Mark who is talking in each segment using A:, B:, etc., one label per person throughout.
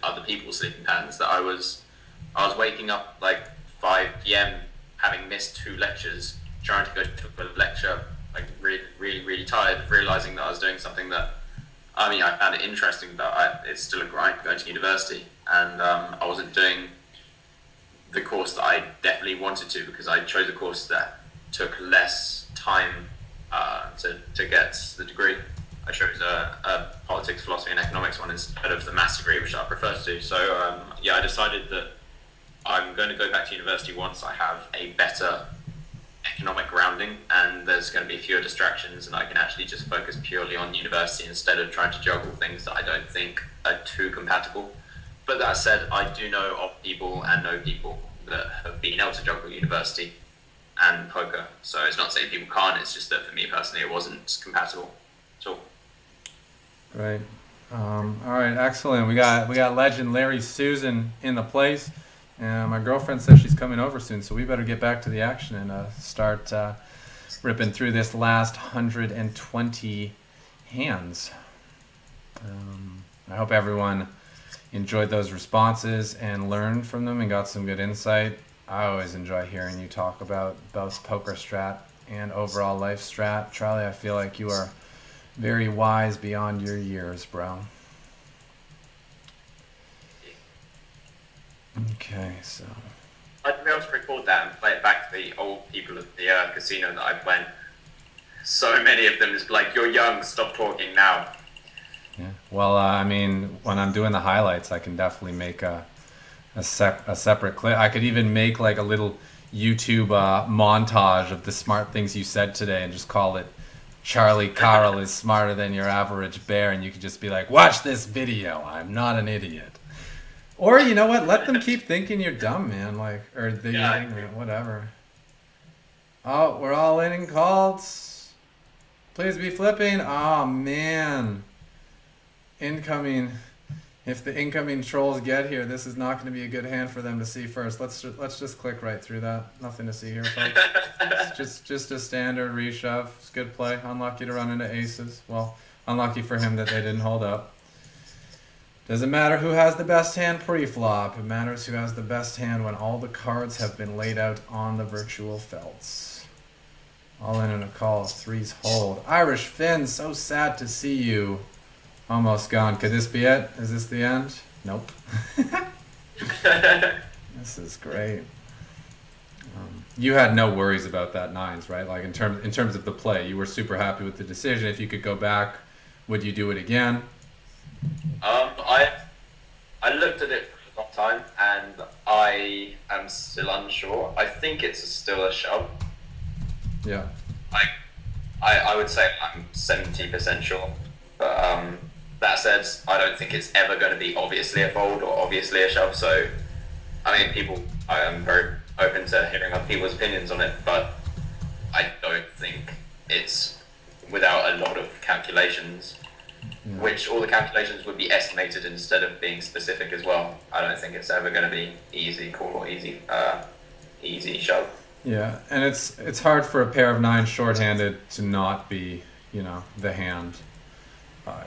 A: other people's sleeping patterns that I was waking up like 5 p.m. having missed 2 lectures, trying to go to a lecture like really tired, realizing that I was doing something that, I mean, I found it interesting, but it's still a grind going to university, and I wasn't doing the course that I definitely wanted to, because I chose a course that took less time to get the degree. I chose a politics, philosophy and economics one instead of the maths degree, which I prefer to do. So yeah, I decided that I'm going to go back to university once I have a better economic grounding and there's going to be fewer distractions, and I can actually just focus purely on university instead of trying to juggle things that I don't think are too compatible. But that said, I do know of people and know people that have been able to juggle university and poker. So it's not saying people can't, it's just that for me personally it wasn't compatible at all.
B: Right. All right, excellent. We got legend Larry Susan in the place. And my girlfriend says she's coming over soon, so we better get back to the action and start ripping through this last 120 hands. I hope everyone enjoyed those responses and learned from them and got some good insight. I always enjoy hearing you talk about both poker strat and overall life strat. Charlie, I feel like you are very wise beyond your years, bro. Okay, so
A: I'd be able to record that and play it back to the old people at the casino that I went. So many of them is like, "You're young, stop talking now."
B: Yeah. Well, I mean, when I'm doing the highlights, I can definitely make a separate clip. I could even make like a little YouTube montage of the smart things you said today and just call it "Charlie Carrel is smarter than your average bear," and you could just be like, "Watch this video. I'm not an idiot." Or, you know what, let them keep thinking you're dumb, man, like, or they're ignorant, whatever. Oh, we're all in called. Please be flipping. Oh, man. Incoming. If the incoming trolls get here, this is not going to be a good hand for them to see first. Let's just click right through that. Nothing to see here, folks. It's just a standard reshove. It's good play. Unlucky to run into aces. Well, unlucky for him that they didn't hold up. Doesn't matter who has the best hand pre-flop. It matters who has the best hand when all the cards have been laid out on the virtual felts. All in and a call. Threes hold. Irish Finn, so sad to see you. Almost gone. Could this be it? Is this the end? Nope. This is great. You had no worries about that nines, right? Like in terms of the play, you were super happy with the decision. If you could go back, would you do it again?
A: I looked at it for a long time and I am still unsure. I think it's still a shove.
B: Yeah.
A: I would say I'm 70% sure. But that said, I don't think it's ever going to be obviously a fold or obviously a shove. So, I mean, I am very open to hearing other people's opinions on it, but I don't think it's without a lot of calculations. Yeah. Which all the calculations would be estimated instead of being specific as well. I don't think it's ever going to be easy call or easy shove.
B: Yeah, and it's hard for a pair of nines shorthanded to not be, you know, the hand.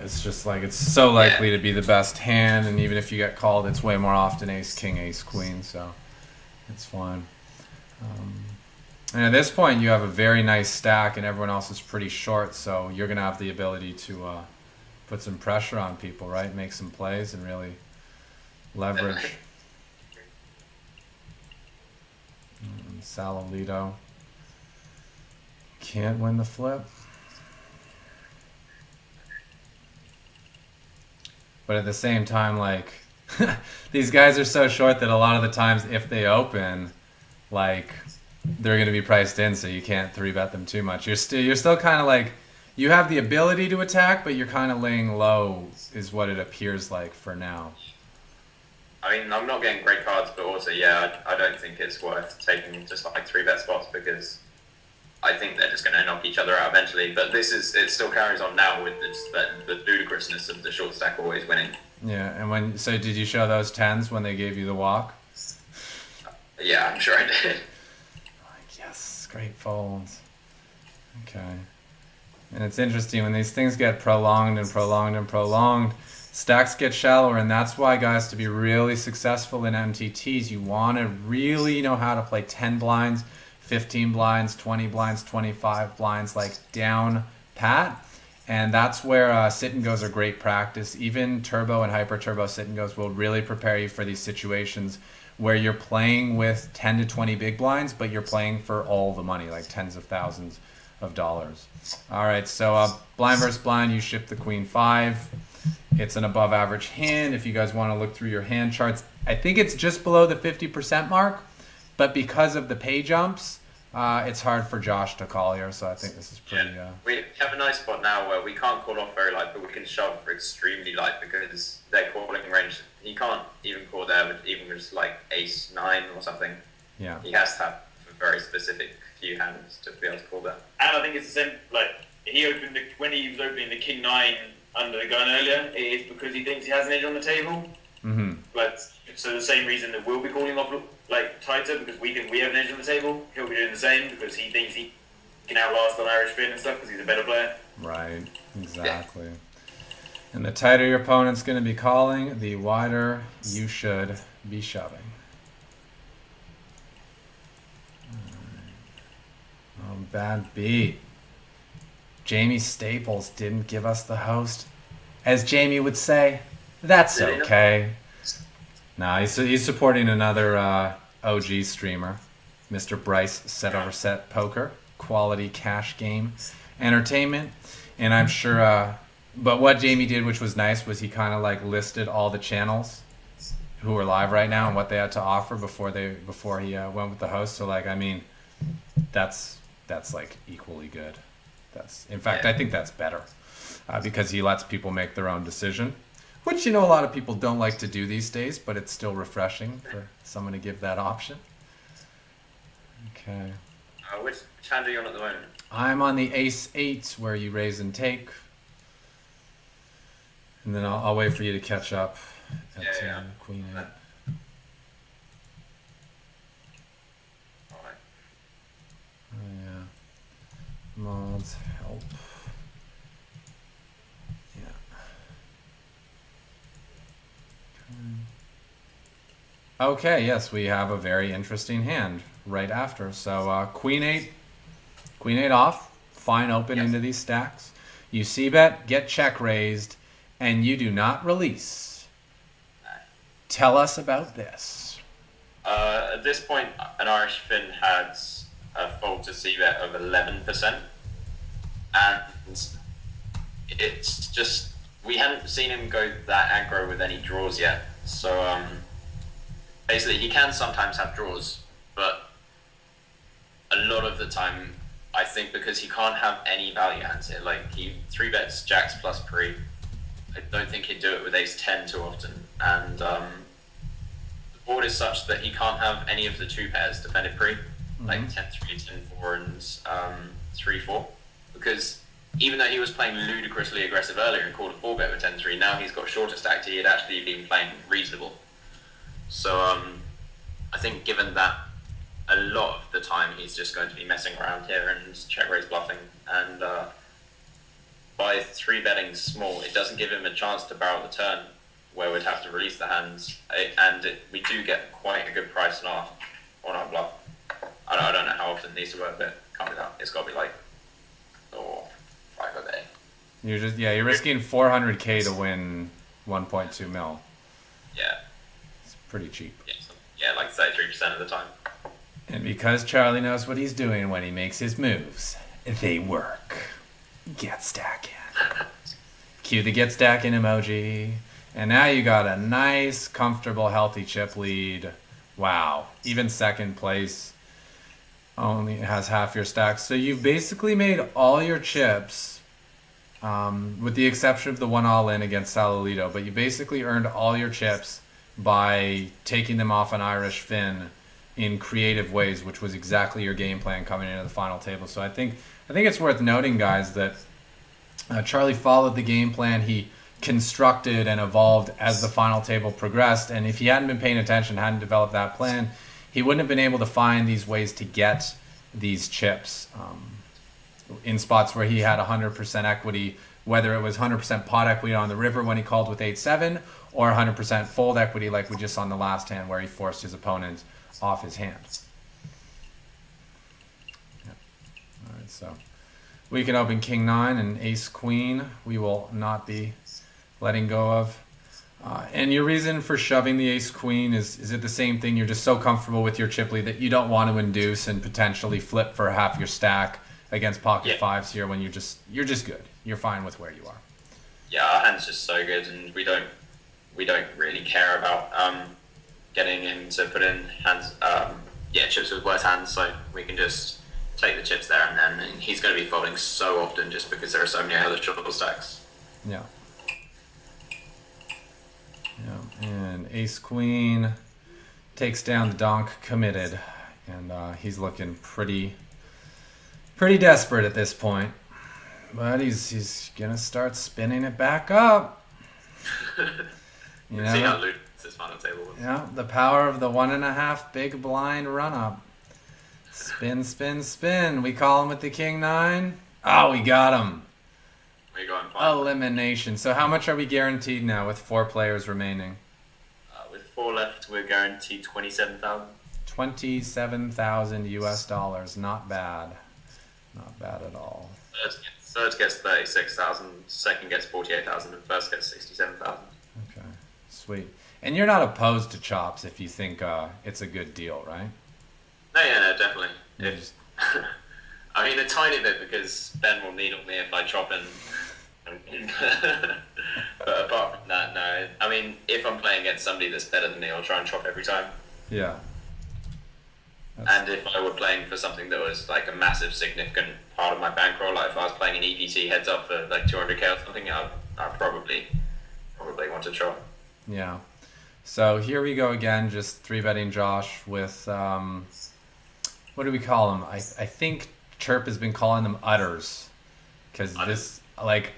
B: It's just like it's so likely to be the best hand, and even if you get called, it's way more often ace king, ace queen, so it's fine. And at this point, you have a very nice stack, and everyone else is pretty short, so you're gonna have the ability to put some pressure on people, right? Make some plays and really leverage. Salolito can't win the flip. But at the same time, like, these guys are so short that a lot of the times if they open, like, they're going to be priced in, so you can't 3-bet them too much. You're still kind of like, you have the ability to attack, but you're kind of laying low is what it appears like for now.
A: I mean, I'm not getting great cards, but also, yeah, I don't think it's worth taking just like 3-bet spots because I think they're just going to knock each other out eventually. But it still carries on now with the ludicrousness of the short stack always winning.
B: Yeah, and so did you show those 10s when they gave you the walk?
A: Yeah, I'm sure I did.
B: Yes, great folds. Okay. And it's interesting when these things get prolonged and prolonged and prolonged. Stacks get shallower, and that's why, guys, to be really successful in MTTs, you want to really know how to play 10 blinds, 15 blinds, 20 blinds, 25 blinds, like down pat. And that's where sit and goes are great practice. Even turbo and hyper turbo sit and goes will really prepare you for these situations where you're playing with 10 to 20 big blinds, but you're playing for all the money, like tens of thousands of dollars. All right, so blind versus blind, you ship the queen 5. It's an above average hand. If you guys want to look through your hand charts, I think it's just below the 50% mark, but because of the pay jumps, it's hard for Josh to call here, so I think this is pretty...
A: We have a nice spot now where we can't call off very light, but we can shove for extremely light because their calling range, he can't even call there with even just like ace 9 or something.
B: Yeah.
A: He has to have a very specific few hands to be able to call that.
C: And I think it's the same, like, when he was opening the king 9 under the gun earlier, it is because he thinks he has an edge on the table.
B: Mm-hmm.
C: But so the same reason that we'll be calling off like tighter because we think we have an edge on the table, he'll be doing the same because he thinks he can outlast on Irish Finn and stuff because he's a better player.
B: Right, exactly. Yeah. And the tighter your opponent's going to be calling, the wider you should be shoving. Oh, bad beat. Jamie Staples didn't give us the host. As Jamie would say, that's okay. Nah, he's supporting another OG streamer, Mr. Bryce Set Over Set Poker, quality cash game entertainment. And I'm sure, but what Jamie did, which was nice, was he kind of like listed all the channels who are live right now and what they had to offer before he went with the host. So like, I mean, that's like equally good. In fact, I think that's better because he lets people make their own decision, which, you know, a lot of people don't like to do these days, but it's still refreshing for someone to give that option. Okay.
A: Which hand are you on at the moment?
B: I'm on the ace 8 where you raise and take. And then I'll wait for you to catch up at queen 8. Mods help. Yeah. Okay, yes, we have a very interesting hand right after. So queen 8 off, fine open into these stacks. You c-bet, get check raised, and you do not release. Tell us about this.
A: At this point, an Irish Finn had a fold to c-bet of 11%, and it's just, we hadn't seen him go that aggro with any draws yet, so basically he can sometimes have draws, but a lot of the time, I think because he can't have any value hands here, like he 3-bets jacks plus pre, I don't think he'd do it with ace 10 too often, and the board is such that he can't have any of the 2 pairs defended pre, like 10-3, 10-4, and 3-4, because even though he was playing ludicrously aggressive earlier and called a 4-bet with 10-3, now he's got shorter stacked, he had actually been playing reasonable. So I think given that a lot of the time he's just going to be messing around here and check raise bluffing, and by 3-betting small, it doesn't give him a chance to barrel the turn where we'd have to release the hands, we do get quite a good price on our bluff. I don't know how often it needs to work, but it can't be that. It's got to be like 5 a day.
B: You're risking 400k to win 1.2 mil.
A: Yeah.
B: It's pretty cheap.
A: Yeah, like 33% of the time.
B: And because Charlie knows what he's doing when he makes his moves, they work. Get stacking. Cue the get stacking emoji. And now you got a nice, comfortable, healthy chip lead. Wow. Even second place only has half your stacks. So you've basically made all your chips, with the exception of the one all-in against Salalito, but you basically earned all your chips by taking them off an Irish Finn in creative ways, which was exactly your game plan coming into the final table. So I think it's worth noting, guys, that Charlie followed the game plan. He constructed and evolved as the final table progressed, and if he hadn't been paying attention, hadn't developed that plan, he wouldn't have been able to find these ways to get these chips in spots where he had 100% equity whether it was 100% pot equity on the river when he called with 8-7, or 100% fold equity like we just saw in the last hand where he forced his opponent off his hand. Yeah. All right, so we can open King 9 and Ace Queen. We will not be letting go of. And your reason for shoving the Ace Queen is it the same thing? You're just so comfortable with your chip lead that you don't want to induce and potentially flip for half your stack against pocket fives here when you're just good. You're fine with where you are.
A: Yeah, our hand's just so good, and we don't really care about getting him to put in hands chips with worse hands, so we can just take the chips there and then, and he's going to be folding so often just because there are so many other triple stacks.
B: Yeah. Yeah, and Ace Queen takes down the donk committed, and he's looking pretty desperate at this point. But he's gonna start spinning it back up. You know?
A: See how loose this final table was.
B: Yeah, the power of the 1.5 big blind run up. Spin, spin, spin. We call him with the King 9. Oh, we got him.
A: We got him fine.
B: Elimination. So how much are we guaranteed now with 4 players remaining?
A: With 4 left, we're guaranteed 27,000.
B: 27,000 US dollars. Not bad. Not bad at all.
A: Third gets 36,000, second gets 48,000, and first gets 67,000.
B: Okay, sweet. And you're not opposed to chops if you think it's a good deal, right?
A: No, definitely. If I mean, a tiny bit, because Ben will needle me if I chop in. But apart from that, no. I mean, if I'm playing against somebody that's better than me, I'll try and chop every time.
B: Yeah.
A: And if I were playing for something that was like a massive, significant part of my bankroll, like if I was playing an EPT heads up for like 200k or something, I'd probably want to chop.
B: Yeah. So here we go again, just 3-betting Josh with, what do we call them? I think Chirp has been calling them utters, because this, like,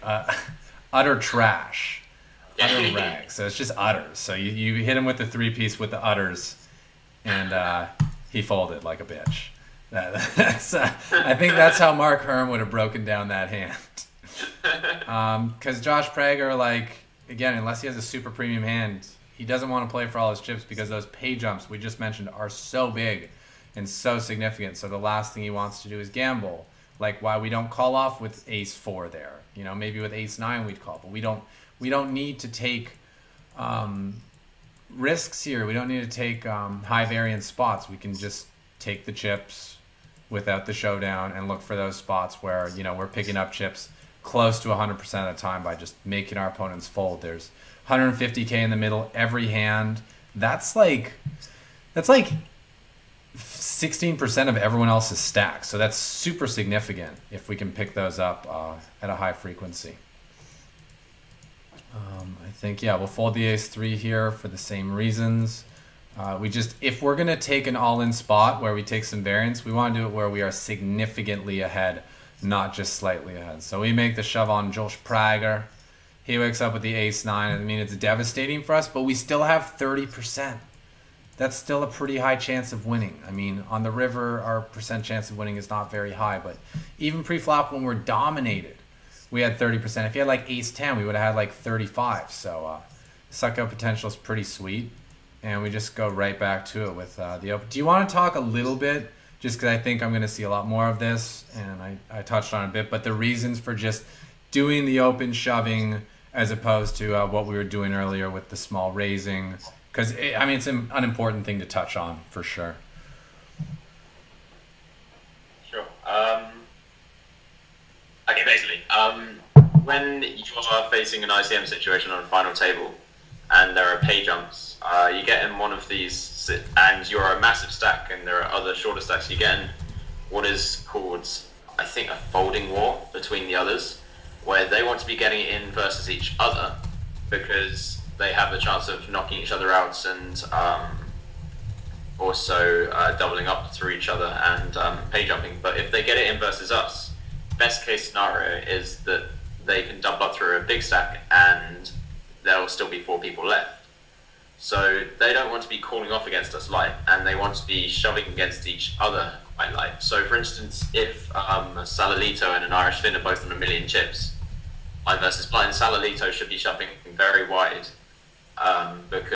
B: utter trash, utter rag. So it's just utters. So you hit him with the 3-piece with the utters, and he folded like a bitch. That's I think that's how Mark Herm would have broken down that hand. Because Josh Prager, like, again, unless he has a super premium hand, he doesn't want to play for all his chips because those pay jumps we just mentioned are so big and so significant. So the last thing he wants to do is gamble. Like, why we don't call off with Ace 4 there. You know, maybe with Ace 9 we'd call, but we don't need to take risks here. We don't need to take high variance spots. We can just take the chips without the showdown and look for those spots where, you know, we're picking up chips close to 100% of the time by just making our opponents fold. There's 150k in the middle every hand. That's like 16% of everyone else's stack. So that's super significant if we can pick those up at a high frequency. I think, yeah, we'll fold the Ace 3 here for the same reasons. If we're going to take an all-in spot where we take some variance, we want to do it where we are significantly ahead, not just slightly ahead. So we make the shove on Josh Prager. He wakes up with the Ace 9. I mean, it's devastating for us, but we still have 30%. That's still a pretty high chance of winning. I mean, on the river, our percent chance of winning is not very high, but even pre-flop when we're dominated, we had 30%. If you had like Ace 10, we would have had like 35. So suck-up potential is pretty sweet. And we just go right back to it with the open. Do you want to talk a little bit, just because I think I'm going to see a lot more of this, and I touched on it a bit, but the reasons for just doing the open shoving as opposed to what we were doing earlier with the small raising, because, I mean, it's an unimportant thing to touch on, for sure.
A: Sure. Okay, basically, when you are facing an ICM situation on a final table, and there are pay jumps, you get in one of these, and you're a massive stack, and there are other shorter stacks, you get in what is called, I think, a folding war between the others, where they want to be getting it in versus each other, because they have the chance of knocking each other out and also doubling up through each other and pay jumping. But if they get it in versus us, best case scenario is that they can double up through a big stack and there will still be 4 people left. So they don't want to be calling off against us light, and they want to be shoving against each other quite light. So for instance, if Salalito and an Irish Finn are both on 1 million chips, versus blind. Salalito should be shoving very wide because